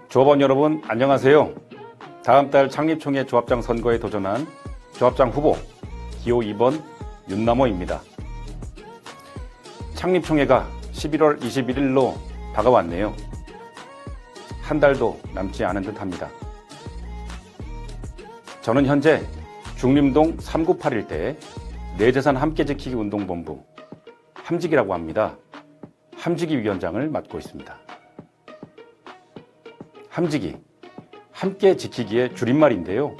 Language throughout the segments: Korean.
조합원 여러분 안녕하세요. 다음 달 창립총회 조합장 선거에 도전한 조합장 후보 기호 2번 윤남호입니다. 창립총회가 11월 21일로 다가왔네요. 한 달도 남지 않은 듯 합니다. 저는 현재 중림동 3981대 내재산 함께 지키기 운동본부 함지기라고 합니다. 함지기 위원장을 맡고 있습니다. 함지기, 함께 지키기의 줄임말인데요.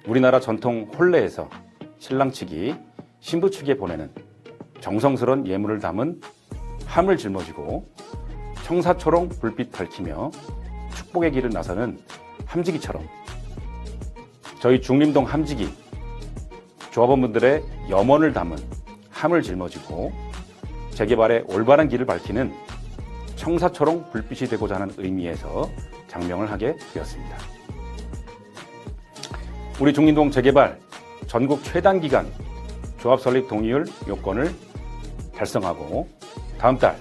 우리나라 전통 혼례에서 신랑 측이 신부 측에 보내는 정성스러운 예물을 담은 함을 짊어지고 청사초롱 불빛 밝히며 축복의 길을 나서는 함지기처럼 저희 중림동 함지기 조합원분들의 염원을 담은 함을 짊어지고 재개발의 올바른 길을 밝히는 청사초롱 불빛이 되고자 하는 의미에서 장명을 하게 되었습니다. 우리 중림동 재개발 전국 최단 기간 조합 설립 동의율 요건을 달성하고 다음 달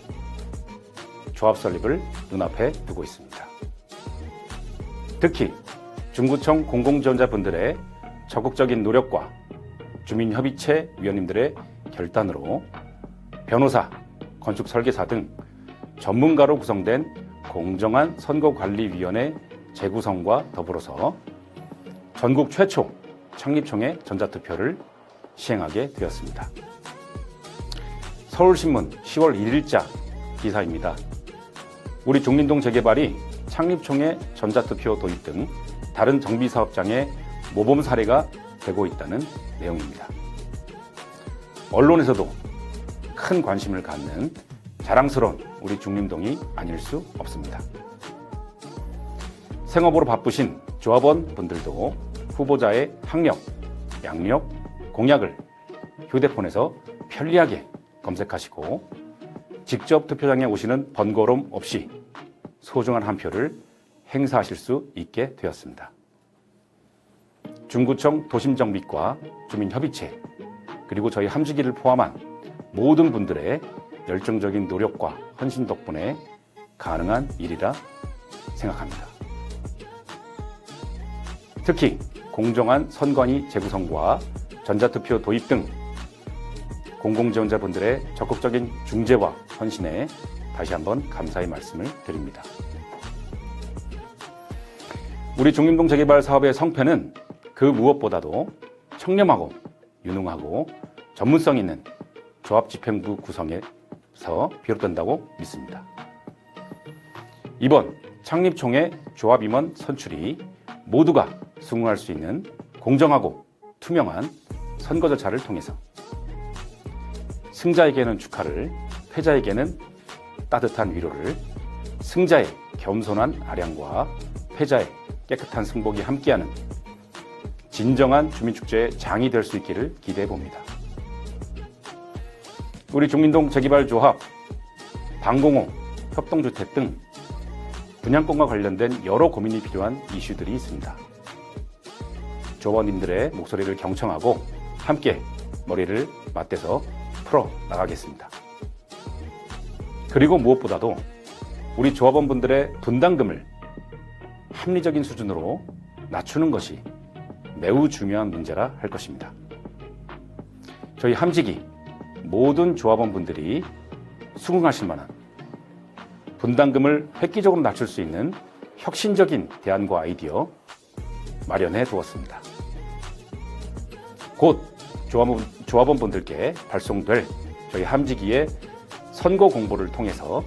조합 설립을 눈앞에 두고 있습니다. 특히 중구청 공공지원자분들의 적극적인 노력과 주민협의체 위원님들의 결단으로 변호사, 건축설계사 등 전문가로 구성된 공정한 선거관리위원회 재구성과 더불어서 전국 최초 창립총회 전자투표를 시행하게 되었습니다. 서울신문 10월 1일자 기사입니다. 우리 중림동 재개발이 창립총회 전자투표 도입 등 다른 정비사업장의 모범 사례가 되고 있다는 내용입니다. 언론에서도 큰 관심을 갖는 자랑스러운 우리 중림동이 아닐 수 없습니다. 생업으로 바쁘신 조합원 분들도 후보자의 학력, 양력, 공약을 휴대폰에서 편리하게 검색하시고 직접 투표장에 오시는 번거로움 없이 소중한 한 표를 행사하실 수 있게 되었습니다. 중구청 도심정비과 주민협의체 그리고 저희 함지기를 포함한 모든 분들의 열정적인 노력과 헌신 덕분에 가능한 일이라 생각합니다. 특히 공정한 선관위 재구성과 전자투표 도입 등 공공지원자분들의 적극적인 중재와 헌신에 다시 한번 감사의 말씀을 드립니다. 우리 중림동 재개발 사업의 성패는 그 무엇보다도 청렴하고 유능하고 전문성 있는 조합집행부 구성에서 비롯된다고 믿습니다. 이번 창립총회 조합임원 선출이 모두가 수긍할 수 있는 공정하고 투명한 선거 절차를 통해서 승자에게는 축하를, 패자에게는 따뜻한 위로를, 승자의 겸손한 아량과 패자의 깨끗한 승복이 함께하는 진정한 주민축제의 장이 될 수 있기를 기대해 봅니다. 우리 중림동 재개발 조합, 방공호, 협동주택 등 분양권과 관련된 여러 고민이 필요한 이슈들이 있습니다. 조합원님들의 목소리를 경청하고 함께 머리를 맞대서 풀어 나가겠습니다. 그리고 무엇보다도 우리 조합원분들의 분담금을 합리적인 수준으로 낮추는 것이 매우 중요한 문제라 할 것입니다. 저희 함지기 모든 조합원분들이 수긍하실 만한 분담금을 획기적으로 낮출 수 있는 혁신적인 대안과 아이디어 마련해 두었습니다. 곧 조합원분들께 발송될 저희 함지기의 선거 공보를 통해서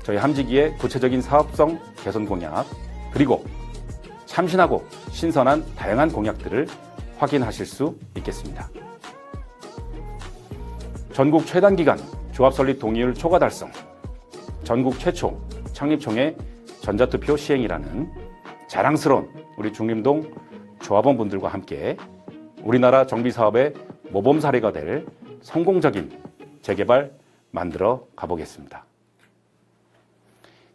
저희 함지기의 구체적인 사업성 개선 공약 그리고 참신하고 신선한 다양한 공약들을 확인하실 수 있겠습니다. 전국 최단 기간 조합 설립 동의율 초과 달성, 전국 최초 창립총회 전자투표 시행이라는 자랑스러운 우리 중림동 조합원분들과 함께 우리나라 정비사업의 모범 사례가 될 성공적인 재개발 만들어 가보겠습니다.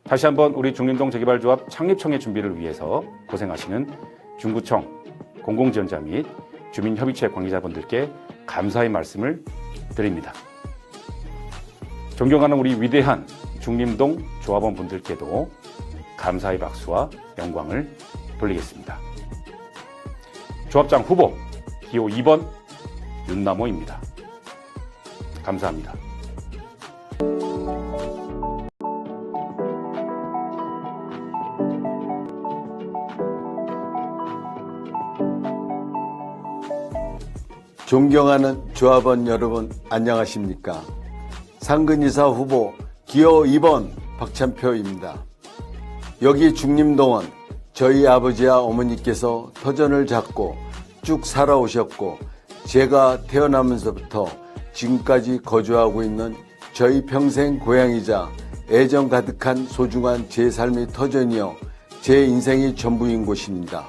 다시 한번 우리 중림동 재개발조합 창립총회 준비를 위해서 고생하시는 중구청 공공지원자 및 주민협의체 관계자분들께 감사의 말씀을 드립니다. 존경하는 우리 위대한 중림동 조합원 분들께도 감사의 박수와 영광을 돌리겠습니다. 조합장 후보 기호 2번 윤남호입니다. 감사합니다. 존경하는 조합원 여러분, 안녕하십니까? 상근이사 후보 기호 2번 박찬표입니다. 여기 중림동은 저희 아버지와 어머니께서 터전을 잡고 쭉 살아오셨고, 제가 태어나면서부터 지금까지 거주하고 있는 저희 평생 고향이자 애정 가득한 소중한 제 삶의 터전이요, 제 인생의 전부인 곳입니다.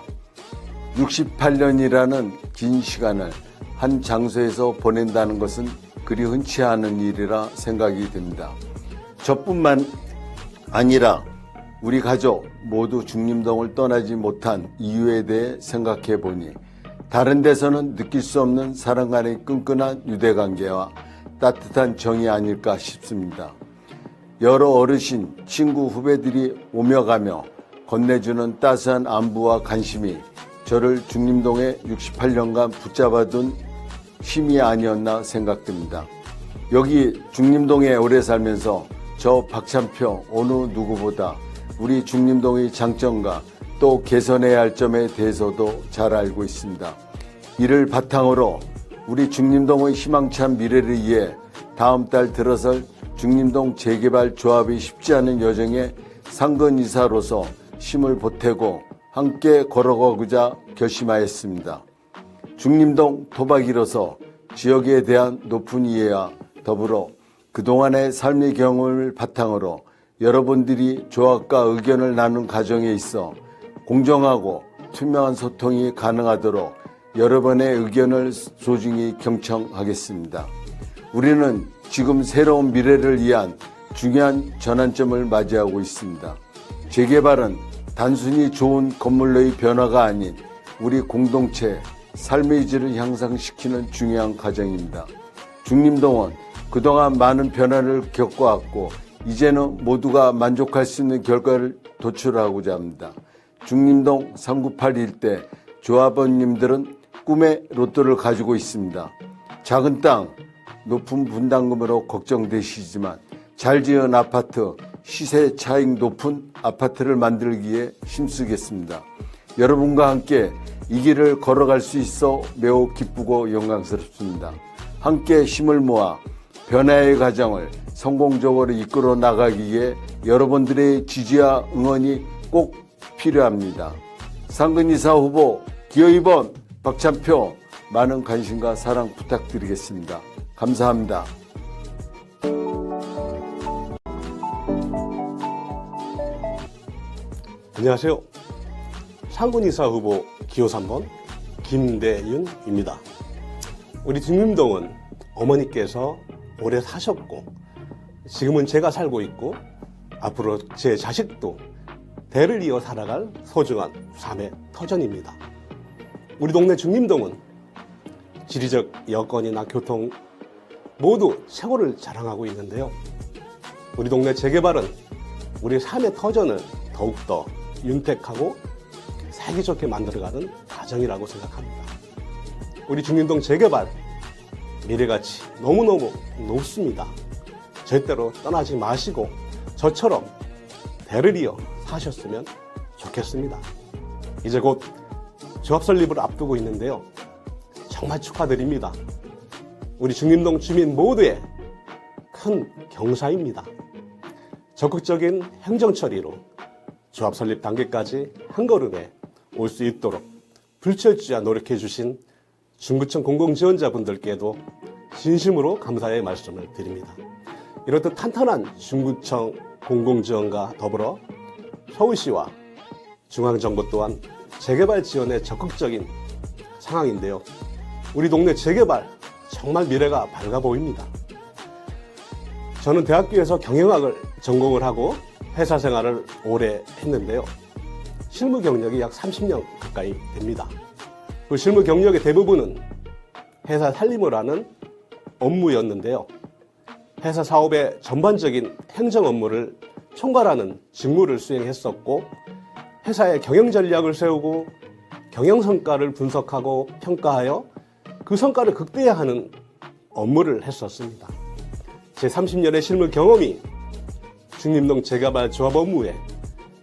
68년이라는 긴 시간을 한 장소에서 보낸다는 것은 그리 흔치 않은 일이라 생각이 됩니다. 저뿐만 아니라 우리 가족 모두 중림동을 떠나지 못한 이유에 대해 생각해 보니 다른 데서는 느낄 수 없는 사람 간의 끈끈한 유대관계와 따뜻한 정이 아닐까 싶습니다. 여러 어르신, 친구, 후배들이 오며 가며 건네주는 따스한 안부와 관심이 저를 중림동에 68년간 붙잡아둔 힘이 아니었나 생각됩니다. 여기 중림동에 오래 살면서 저 박찬표 어느 누구보다 우리 중림동의 장점과 또 개선해야 할 점에 대해서도 잘 알고 있습니다. 이를 바탕으로 우리 중림동의 희망찬 미래를 위해 다음 달 들어설 중림동 재개발 조합이 쉽지 않은 여정에 상근이사로서 힘을 보태고 함께 걸어가고자 결심하였습니다. 중림동 토박이로서 지역에 대한 높은 이해와 더불어 그동안의 삶의 경험을 바탕으로 여러분들이 조합과 의견을 나눈 과정에 있어 공정하고 투명한 소통이 가능하도록 여러분의 의견을 소중히 경청하겠습니다. 우리는 지금 새로운 미래를 위한 중요한 전환점을 맞이하고 있습니다. 재개발은 단순히 좋은 건물로의 변화가 아닌 우리 공동체 삶의 질을 향상시키는 중요한 과정입니다. 중림동은 그동안 많은 변화를 겪어왔고 이제는 모두가 만족할 수 있는 결과를 도출하고자 합니다. 중림동 398 일대 조합원님들은 꿈의 로또를 가지고 있습니다. 작은 땅, 높은 분담금으로 걱정되시지만 잘 지은 아파트, 시세 차익 높은 아파트를 만들기 위해 힘쓰겠습니다. 여러분과 함께 이 길을 걸어갈 수 있어 매우 기쁘고 영광스럽습니다. 함께 힘을 모아 변화의 과정을 성공적으로 이끌어 나가기 위해 여러분들의 지지와 응원이 꼭 필요합니다. 상근이사 후보 기호 2번 박찬표, 많은 관심과 사랑 부탁드리겠습니다. 감사합니다. 안녕하세요. 상근이사 후보 기호 3번 김대윤입니다. 우리 중림동은 어머니께서 오래 사셨고 지금은 제가 살고 있고 앞으로 제 자식도 대를 이어 살아갈 소중한 삶의 터전입니다. 우리 동네 중림동은 지리적 여건이나 교통 모두 최고를 자랑하고 있는데요. 우리 동네 재개발은 우리 삶의 터전을 더욱더 윤택하고 살기 좋게 만들어가는 과정이라고 생각합니다. 우리 중림동 재개발 미래가치 너무너무 높습니다. 절대로 떠나지 마시고 저처럼 대를 이어 사셨으면 좋겠습니다. 이제 곧 조합 설립을 앞두고 있는데요. 정말 축하드립니다. 우리 중림동 주민 모두의 큰 경사입니다. 적극적인 행정 처리로 조합 설립 단계까지 한 걸음에 올 수 있도록 불철주야 노력해 주신 중구청 공공지원자분들께도 진심으로 감사의 말씀을 드립니다. 이렇듯 탄탄한 중구청 공공지원과 더불어 서울시와 중앙정부 또한 재개발 지원에 적극적인 상황인데요. 우리 동네 재개발 정말 미래가 밝아 보입니다. 저는 대학교에서 경영학을 전공을 하고 회사 생활을 오래 했는데요. 실무 경력이 약 30년 가까이 됩니다. 그 실무 경력의 대부분은 회사 살림을 하는 업무였는데요. 회사 사업의 전반적인 행정 업무를 총괄하는 직무를 수행했었고 회사의 경영 전략을 세우고 경영 성과를 분석하고 평가하여 그 성과를 극대화하는 업무를 했었습니다. 제 30년의 실무 경험이 중림동 재개발 조합 업무에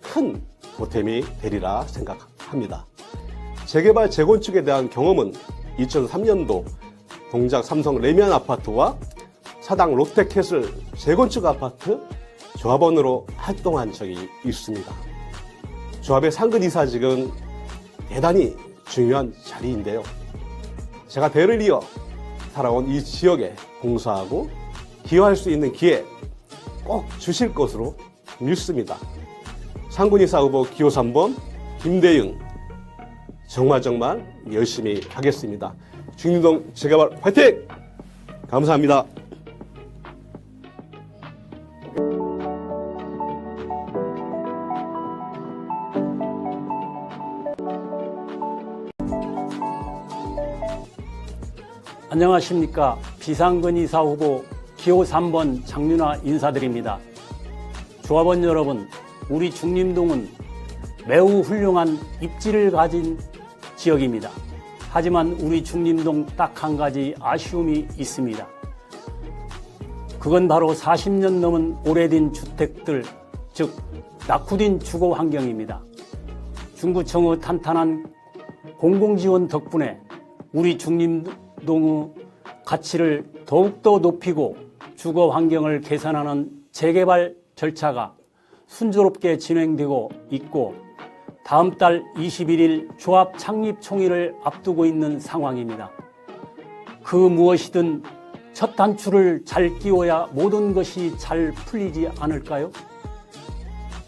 큰 보탬이 되리라 생각합니다. 재개발 재건축에 대한 경험은 2003년도 동작 삼성 레미안 아파트와 사당 롯데캐슬 재건축 아파트 조합원으로 활동한 적이 있습니다. 조합의 상근이사직은 대단히 중요한 자리인데요. 제가 대를 이어 살아온 이 지역에 봉사하고 기여할 수 있는 기회 꼭 주실 것으로 믿습니다. 상근이사 후보 기호 3번 김대윤 정말 열심히 하겠습니다. 중림동 재개발 화이팅! 감사합니다. 안녕하십니까. 비상근이사 후보 기호 3번 장윤아 인사드립니다. 조합원 여러분, 우리 중림동은 매우 훌륭한 입지를 가진 지역입니다. 하지만 우리 중림동 딱 한 가지 아쉬움이 있습니다. 그건 바로 40년 넘은 오래된 주택들, 즉 낙후된 주거 환경입니다. 중구청의 탄탄한 공공지원 덕분에 우리 중림동의 가치를 더욱더 높이고 주거 환경을 개선하는 재개발 절차가 순조롭게 진행되고 있고 다음 달 21일 조합 창립 총회를 앞두고 있는 상황입니다. 그 무엇이든 첫 단추를 잘 끼워야 모든 것이 잘 풀리지 않을까요?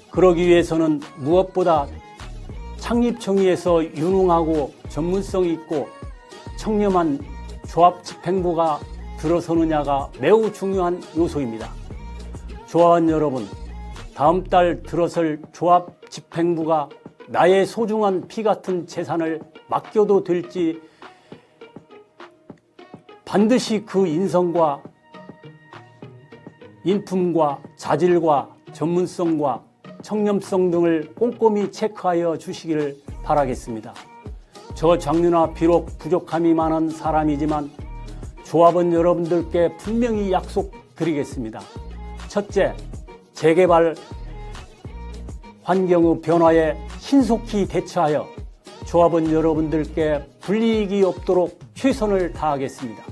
그러기 위해서는 무엇보다 창립 총회에서 유능하고 전문성 있고 청렴한 조합 집행부가 들어서느냐가 매우 중요한 요소입니다. 조합원 여러분, 다음 달 들어설 조합 집행부가 나의 소중한 피 같은 재산을 맡겨도 될지 반드시 그 인성과 인품과 자질과 전문성과 청렴성 등을 꼼꼼히 체크하여 주시기를 바라겠습니다. 저 장윤아 비록 부족함이 많은 사람이지만 조합원 여러분들께 분명히 약속드리겠습니다. 첫째, 재개발 환경의 변화에 신속히 대처하여 조합원 여러분들께 불이익이 없도록 최선을 다하겠습니다.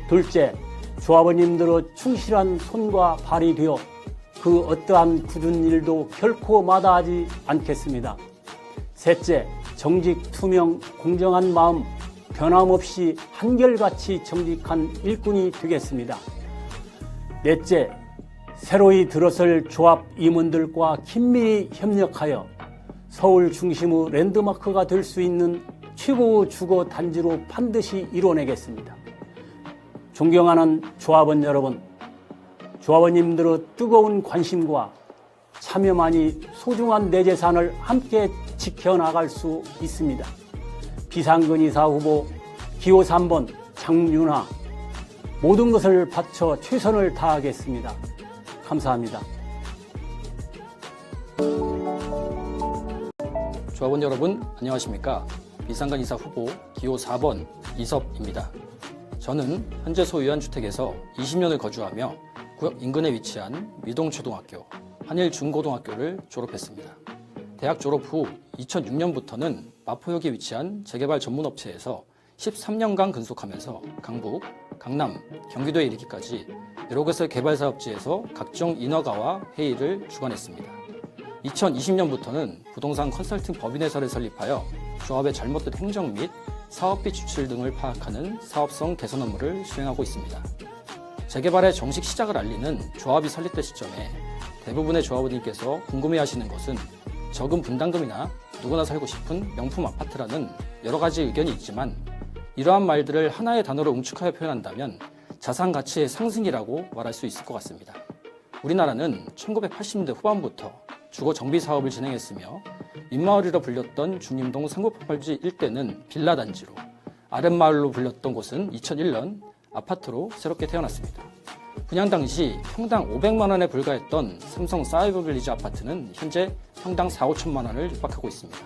둘째, 조합원님들의 충실한 손과 발이 되어 그 어떠한 굳은 일도 결코 마다하지 않겠습니다. 셋째, 정직, 투명, 공정한 마음, 변함없이 한결같이 정직한 일꾼이 되겠습니다. 넷째, 새로이 들어설 조합 임원들과 긴밀히 협력하여 서울 중심의 랜드마크가 될 수 있는 최고의 주거 단지로 반드시 이뤄내겠습니다. 존경하는 조합원 여러분, 조합원님들의 뜨거운 관심과 참여만이 소중한 내 재산을 함께 지켜나갈 수 있습니다. 비상근이사 후보 기호 3번 장윤아, 모든 것을 바쳐 최선을 다하겠습니다. 감사합니다. 조합원 여러분 안녕하십니까. 비상근이사 후보 기호 4번 이섭입니다. 저는 현재 소유한 주택에서 20년을 거주하며 구역 인근에 위치한 미동초등학교, 한일중고등학교를 졸업했습니다. 대학 졸업 후 2006년부터는 마포역에 위치한 재개발 전문업체에서 13년간 근속하면서 강북, 강남, 경기도에 이르기까지 여러 곳의 개발사업지에서 각종 인허가와 회의를 주관했습니다. 2020년부터는 부동산 컨설팅 법인회사를 설립하여 조합의 잘못된 행정 및 사업비 추출 등을 파악하는 사업성 개선 업무를 수행하고 있습니다. 재개발의 정식 시작을 알리는 조합이 설립된 시점에 대부분의 조합원님께서 궁금해하시는 것은 적은 분담금이나 누구나 살고 싶은 명품 아파트라는 여러 가지 의견이 있지만 이러한 말들을 하나의 단어로 응축하여 표현한다면 자산 가치의 상승이라고 말할 수 있을 것 같습니다. 우리나라는 1980년대 후반부터 주거 정비 사업을 진행했으며 민마을이라 불렸던 중림동 상급폭발지 일대는 빌라 단지로, 아랫마을로 불렸던 곳은 2001년 아파트로 새롭게 태어났습니다. 분양 당시 평당 500만 원에 불과했던 삼성 사이버빌리지 아파트는 현재 평당 4, 5천만 원을 육박하고 있습니다.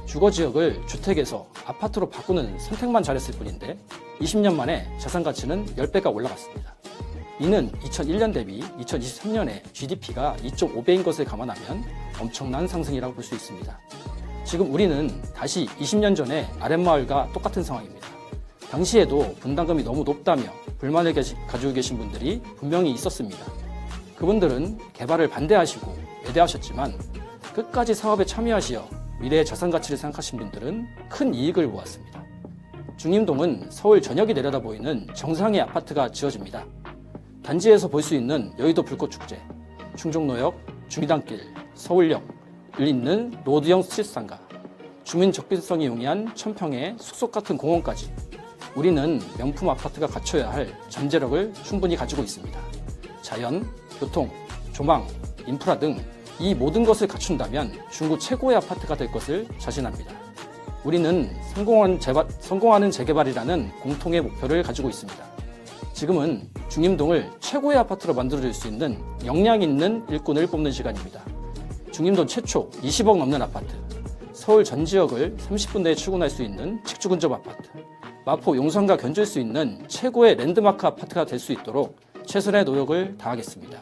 주거 지역을 주택에서 아파트로 바꾸는 선택만 잘했을 뿐인데 20년 만에 자산 가치는 10배가 올라갔습니다. 이는 2001년 대비 2023년에 GDP가 2.5배인 것을 감안하면 엄청난 상승이라고 볼 수 있습니다. 지금 우리는 다시 20년 전의 아랫마을과 똑같은 상황입니다. 당시에도 분담금이 너무 높다며 불만을 가지고 계신 분들이 분명히 있었습니다. 그분들은 개발을 반대하시고 외대하셨지만 끝까지 사업에 참여하시어 미래의 자산 가치를 생각하신 분들은 큰 이익을 보았습니다. 중림동은 서울 전역이 내려다 보이는 정상의 아파트가 지어집니다. 단지에서 볼 수 있는 여의도 불꽃축제, 충정로역, 중리단길, 서울역을 잇는 로드형 스트릿상가, 주민 접근성이 용이한 천평의 숲속 같은 공원까지 우리는 명품 아파트가 갖춰야 할 잠재력을 충분히 가지고 있습니다. 자연, 교통, 조망, 인프라 등 이 모든 것을 갖춘다면 중구 최고의 아파트가 될 것을 자신합니다. 우리는 성공하는 재개발이라는 공통의 목표를 가지고 있습니다. 지금은 중림동을 최고의 아파트로 만들어줄 수 있는 역량 있는 일꾼을 뽑는 시간입니다. 중림동 최초 20억 넘는 아파트, 서울 전 지역을 30분 내에 출근할 수 있는 직주 근접 아파트, 마포 용산과 견줄 수 있는 최고의 랜드마크 아파트가 될 수 있도록 최선의 노력을 다하겠습니다.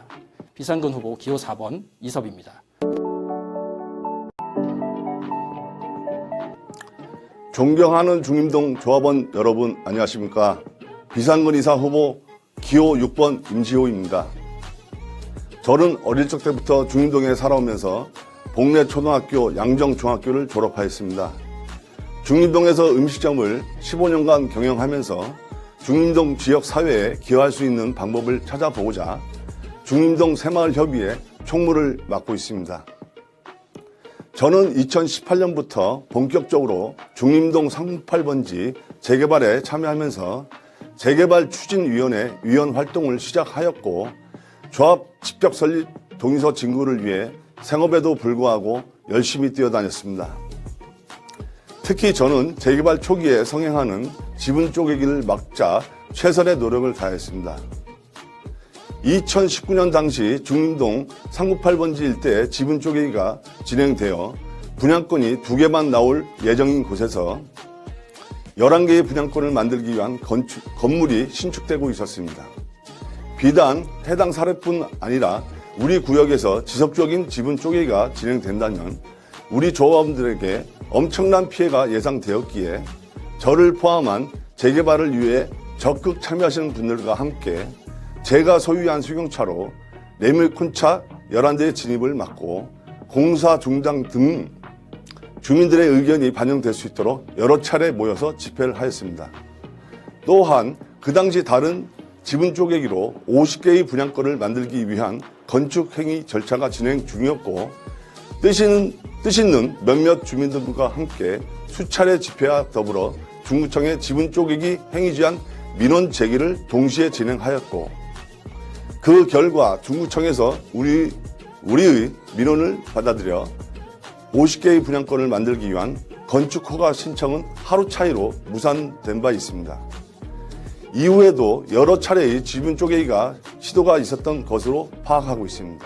비상근 후보 기호 4번 이섭입니다. 존경하는 중림동 조합원 여러분 안녕하십니까. 비상근 이사 후보 기호 6번 임지호입니다. 저는 어릴 적 때부터 중림동에 살아오면서 복내 초등학교, 양정 중학교를 졸업하였습니다. 중림동에서 음식점을 15년간 경영하면서 중림동 지역 사회에 기여할 수 있는 방법을 찾아보고자 중림동 새마을협의회 총무를 맡고 있습니다. 저는 2018년부터 본격적으로 중림동 38번지 재개발에 참여하면서 재개발 추진위원회 위원 활동을 시작하였고 조합 집격 설립 동의서 진구를 위해 생업에도 불구하고 열심히 뛰어다녔습니다. 특히 저는 재개발 초기에 성행하는 지분 쪼개기를 막자 최선의 노력을 다했습니다. 2019년 당시 중림동 398번지 일대에 지분 쪼개기가 진행되어 분양권이 2개만 나올 예정인 곳에서 11개의 분양권을 만들기 위한 건물이 신축되고 있었습니다. 비단 해당 사례뿐 아니라 우리 구역에서 지속적인 지분 쪼개기가 진행된다면 우리 조합원들에게 엄청난 피해가 예상되었기에 저를 포함한 재개발을 위해 적극 참여하시는 분들과 함께 제가 소유한 수경차로 레밀콘차 11대의 진입을 막고 공사 중단 등 주민들의 의견이 반영될 수 있도록 여러 차례 모여서 집회를 하였습니다. 또한 그 당시 다른 지분 쪼개기로 50개의 분양권을 만들기 위한 건축 행위 절차가 진행 중이었고 뜻 있는 몇몇 주민들과 함께 수차례 집회와 더불어 중구청의 지분 쪼개기 행위 제한 민원 제기를 동시에 진행하였고 그 결과 중구청에서 우리의 민원을 받아들여 50개의 분양권을 만들기 위한 건축 허가 신청은 하루 차이로 무산된 바 있습니다. 이후에도 여러 차례의 지분 쪼개기가 시도가 있었던 것으로 파악하고 있습니다.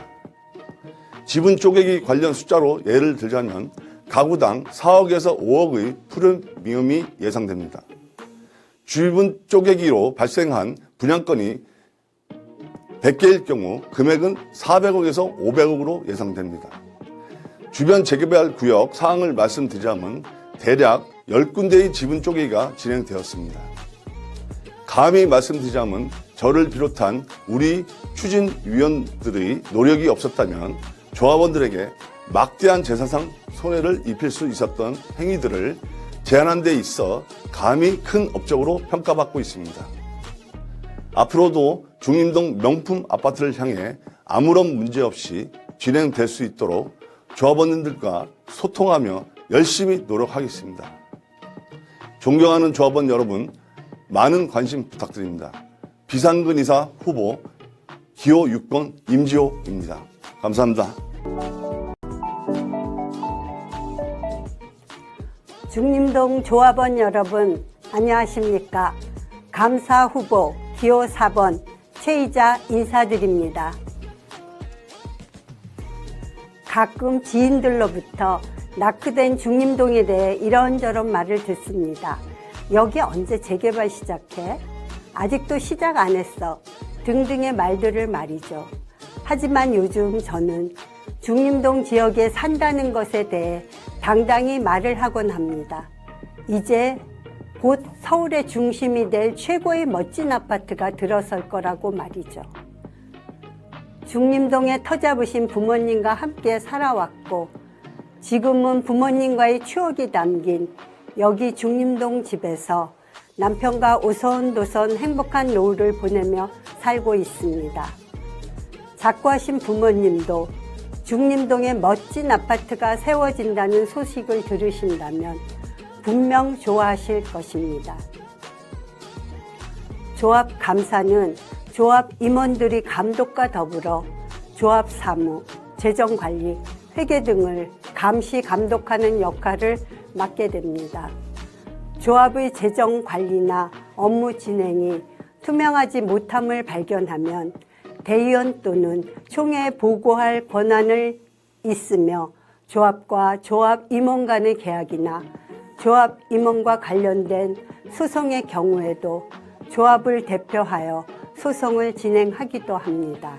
지분 쪼개기 관련 숫자로 예를 들자면 가구당 4억에서 5억의 프리미엄이 예상됩니다. 지분 쪼개기로 발생한 분양권이 100개일 경우 금액은 400억에서 500억으로 예상됩니다. 주변 재개발 구역 사항을 말씀드리자면 대략 10군데의 지분 쪼개기가 진행되었습니다. 감히 말씀드리자면 저를 비롯한 우리 추진위원들의 노력이 없었다면 조합원들에게 막대한 재산상 손해를 입힐 수 있었던 행위들을 제한하는 데 있어 감히 큰 업적으로 평가받고 있습니다. 앞으로도 중림동 명품 아파트를 향해 아무런 문제 없이 진행될 수 있도록 조합원들과 소통하며 열심히 노력하겠습니다. 존경하는 조합원 여러분, 많은 관심 부탁드립니다. 비상근 이사 후보 기호 6번 임지호입니다. 감사합니다. 중림동 조합원 여러분 안녕하십니까. 감사 후보 기호 4번 최이자 인사드립니다. 가끔 지인들로부터 낙후된 중림동에 대해 이런저런 말을 듣습니다. 여기 언제 재개발 시작해? 아직도 시작 안 했어. 등등의 말들을 말이죠. 하지만 요즘 저는 중림동 지역에 산다는 것에 대해 당당히 말을 하곤 합니다. 이제 곧 서울의 중심이 될 최고의 멋진 아파트가 들어설 거라고 말이죠. 중림동에 터잡으신 부모님과 함께 살아왔고 지금은 부모님과의 추억이 담긴 여기 중림동 집에서 남편과 오손도손 행복한 노후를 보내며 살고 있습니다. 작고하신 부모님도 중림동에 멋진 아파트가 세워진다는 소식을 들으신다면 분명 좋아하실 것입니다. 조합 감사는 조합 임원들이 감독과 더불어 조합 사무, 재정관리, 회계 등을 감시 감독하는 역할을 맡게 됩니다. 조합의 재정 관리나 업무 진행이 투명하지 못함을 발견하면 대의원 또는 총회에 보고할 권한을 있으며 조합과 조합 임원 간의 계약이나 조합 임원과 관련된 소송의 경우에도 조합을 대표하여 소송을 진행하기도 합니다.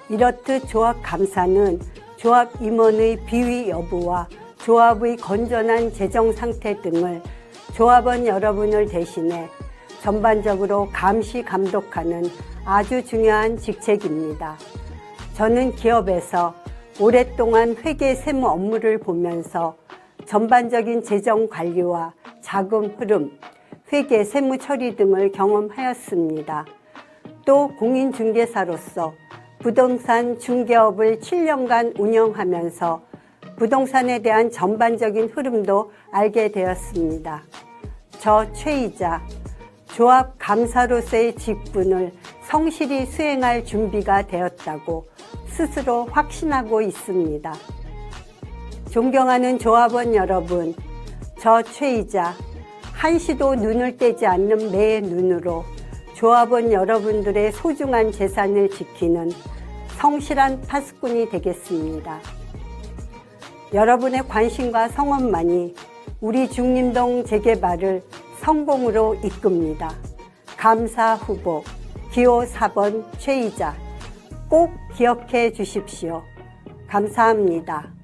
이렇듯 조합 감사는 조합 임원의 비위 여부와 조합의 건전한 재정 상태 등을 조합원 여러분을 대신해 전반적으로 감시 감독하는 아주 중요한 직책입니다. 저는 기업에서 오랫동안 회계 세무 업무를 보면서 전반적인 재정 관리와 자금 흐름, 회계 세무 처리 등을 경험하였습니다. 또 공인중개사로서 부동산 중개업을 7년간 운영하면서 부동산에 대한 전반적인 흐름도 알게 되었습니다. 저 최이자, 조합 감사로서의 직분을 성실히 수행할 준비가 되었다고 스스로 확신하고 있습니다. 존경하는 조합원 여러분, 저 최이자, 한시도 눈을 떼지 않는 매의 눈으로 조합원 여러분들의 소중한 재산을 지키는 성실한 파수꾼이 되겠습니다. 여러분의 관심과 성원만이 우리 중림동 재개발을 성공으로 이끕니다. 감사 후보 기호 4번 최이자 꼭 기억해 주십시오. 감사합니다.